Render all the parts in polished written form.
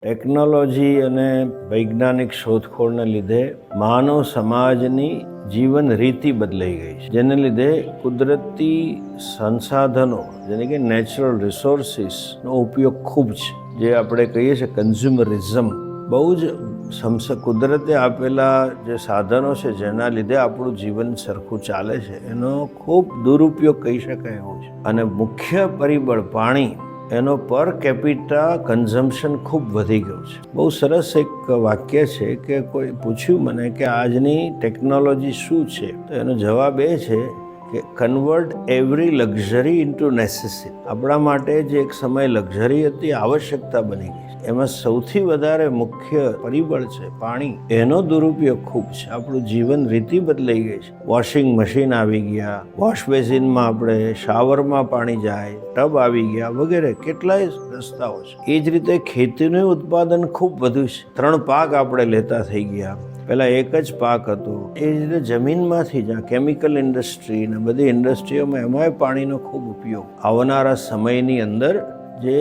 Technology અને વૈજ્ઞાનિક શોધખોળને લીધે માનવ સમાજની જીવન રીતિ બદલાઈ ગઈ છે, જેને લીધે કુદરતી સંસાધનો જેને કે નેચરલ રિસોર્સિસનો ઉપયોગ ખૂબ છે. જે આપણે કહીએ છીએ કન્ઝ્યુમરિઝમ, બહુ જ કુદરતે આપેલા જે સાધનો છે જેના લીધે આપણું જીવન સરખું ચાલે છે એનો ખૂબ દુરુપયોગ કહી શકાય એવો છે. અને મુખ્ય પરિબળ પાણી, એનો પર કેપિટા કન્ઝમ્પશન ખૂબ વધી ગયું છે. બહુ સરસ એક વાક્ય છે કે કોઈ પૂછ્યું મને કે આજની ટેકનોલોજી શું છે, તો એનો જવાબ એ છે કે convert every luxury into necessity. આપણા માટે જે એક સમય લક્ઝરી હતી આવશ્યકતા બની ગઈ છે. એમાં સૌથી વધારે મુખ્ય પરિબળ છે પાણી. એનો દુરુપયોગ ખૂબ છે. આપણું જીવન રીતિ બદલાઈ ગઈ છે. વોશિંગ મશીન આવી ગયા, વોશ બેસિનમાં આપણે શાવરમાં પાણી જાય, ટબ આવી ગયા વગેરે કેટલાય રસ્તાઓ છે. એ જ રીતે ખેતીનું ઉત્પાદન ખૂબ વધ્યું છે. 3 પાક આપણે લેતા થઈ ગયા. પહેલાં એક જ પાક હતો. એ જ રીતે જમીનમાંથી જ્યાં કેમિકલ ઇન્ડસ્ટ્રી ને બધી ઇન્ડસ્ટ્રીઓમાં એમાંય પાણીનો ખૂબ ઉપયોગ. આવનારા સમયની અંદર જે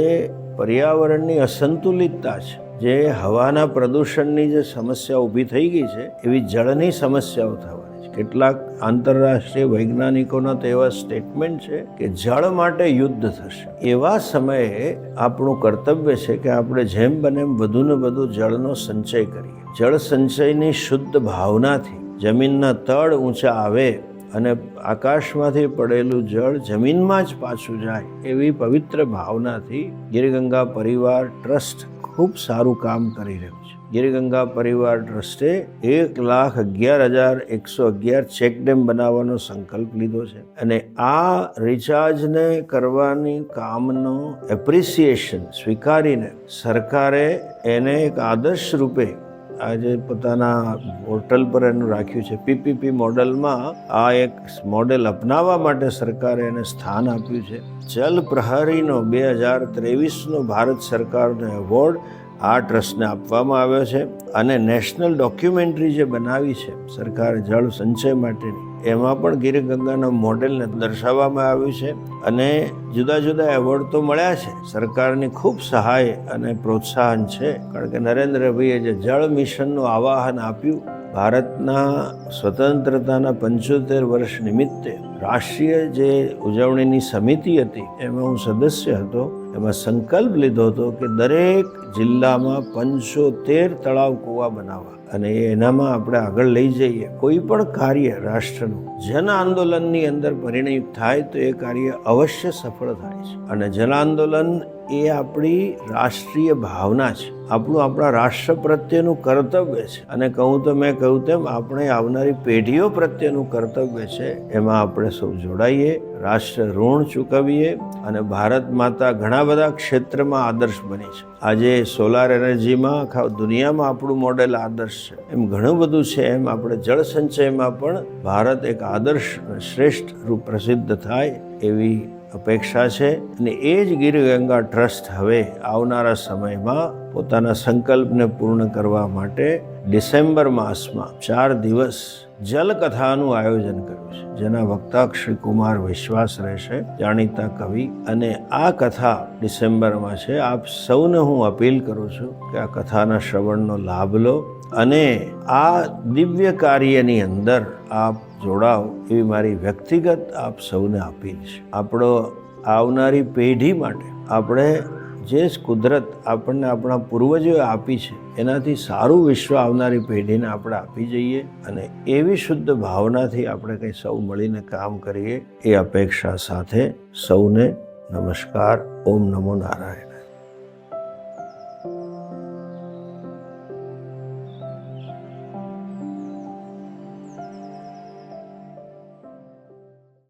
પર્યાવરણની અસંતુલિતતા છે, જે હવાના પ્રદૂષણની જે સમસ્યા ઊભી થઈ ગઈ છે, એવી જળની સમસ્યાઓ થવાની છે. કેટલાક આંતરરાષ્ટ્રીય વૈજ્ઞાનિકોના તો એવા સ્ટેટમેન્ટ છે કે જળ માટે યુદ્ધ થશે. એવા સમયે આપણું કર્તવ્ય છે કે આપણે જેમ બને એમ વધુને વધુ જળનો સંચય કરીએ. જળ સંચયની શુદ્ધ ભાવનાથી જમીનના તળ ઊંચા આવે અને આકાશમાંથી પડેલું જળ જમીનમાં જ પાછું જાય, એવી પવિત્ર ભાવનાથી ગિરગંગા પરિવાર ટ્રસ્ટ ખૂબ સારું કામ કરી રહ્યું છે. ગિરગંગા પરિવાર ટ્રસ્ટે 1,11,111 ચેકડેમ બનાવવાનો સંકલ્પ લીધો છે. અને આ રિચાર્જને કરવાની કામનો એપ્રિસિએશન સ્વીકારીને સરકારે એને એક આદર્શ રૂપે આજે પોતાના પોર્ટલ પર એનું રાખ્યું છે. PPP મોડલમાં આ એક મોડેલ અપનાવવા માટે સરકારે એને સ્થાન આપ્યું છે. જલ પ્રહરીનો 2023નો ભારત સરકારનો એવોર્ડ આ ટ્રસ્ટને આપવામાં આવ્યો છે. અને નેશનલ ડોક્યુમેન્ટરી જે બનાવી છે સરકારે જળ સંચય માટેની, એમાં પણ ગિરગંગાના મોડેલને દર્શાવવામાં આવ્યું છે. અને જુદા જુદા એવોર્ડ તો મળ્યા છે. સરકારની ખૂબ સહાય અને પ્રોત્સાહન છે. કારણ કે નરેન્દ્રભાઈએ જે જળ મિશનનું આવાહન આપ્યું, ભારતના સ્વતંત્રતાના 75 વર્ષ નિમિત્તે રાષ્ટ્રીય જે ઉજવણીની સમિતિ હતી એમાં હું સદસ્ય હતો. એમાં સંકલ્પ લીધો હતો કે દરેક જિલ્લામાં 75 તળાવ કૂવા બનાવવા, અને એનામાં આપણે આગળ લઈ જઈએ. કોઈ પણ કાર્ય રાષ્ટ્રનું જન આંદોલનની અંદર પરિણિત થાય તો એ કાર્ય અવશ્ય સફળ થાય છે. અને જન આંદોલન એ આપણી રાષ્ટ્રીય ભાવના છે, આપણા રાષ્ટ્ર પ્રત્યેનું કર્તવ્ય છે. અને મેં કહ્યું તેમ આપણે આવનારી પેઢીઓ પ્રત્યેનું કર્તવ્ય છે. એમાં આપણે સૌ જોડાઈએ, રાષ્ટ્ર ઋણ ચૂકવીએ. અને ભારત માતા ઘણા બધા ક્ષેત્રમાં આદર્શ બની છે. આજે સોલાર એનર્જીમાં આખા દુનિયામાં આપણું મોડેલ આદર્શ છે. એમ ઘણું બધું છે. એમ આપણે જળ સંચયમાં પણ ભારત એક આદર્શ શ્રેષ્ઠ રૂપ પ્રસિદ્ધ થાય એવી અપેક્ષા છે. અને એ જ ગિરગંગા ટ્રસ્ટ હવે આવનારા સમયમાં પોતાના સંકલ્પને પૂર્ણ કરવા માટે ડિસેમ્બર માસમાં 4 દિવસ જલકથાનું આયોજન કર્યું છે, જેના વક્તા શ્રી કુમાર વિશ્વાસ રહેશે, જાણીતા કવિ. અને આ કથા ડિસેમ્બરમાં છે. આપ સૌને હું અપીલ કરું છું કે આ કથાના શ્રવણનો લાભ લો અને આ દિવ્ય કાર્યની અંદર આપ જોડાઓ એવી મારી વ્યક્તિગત આપ સૌને અપીલ છે. આપણો આવનારી પેઢી માટે આપણે જે કુદરત આપણને આપણા પૂર્વજોએ આપી છે એનાથી સારું વિશ્વ આવનારી પેઢીને આપણે આપી જઈએ. અને એવી શુદ્ધ ભાવનાથી આપણે કંઈ સૌ મળીને કામ કરીએ એ અપેક્ષા સાથે સૌને નમસ્કાર. ઓમ નમો નારાયણ.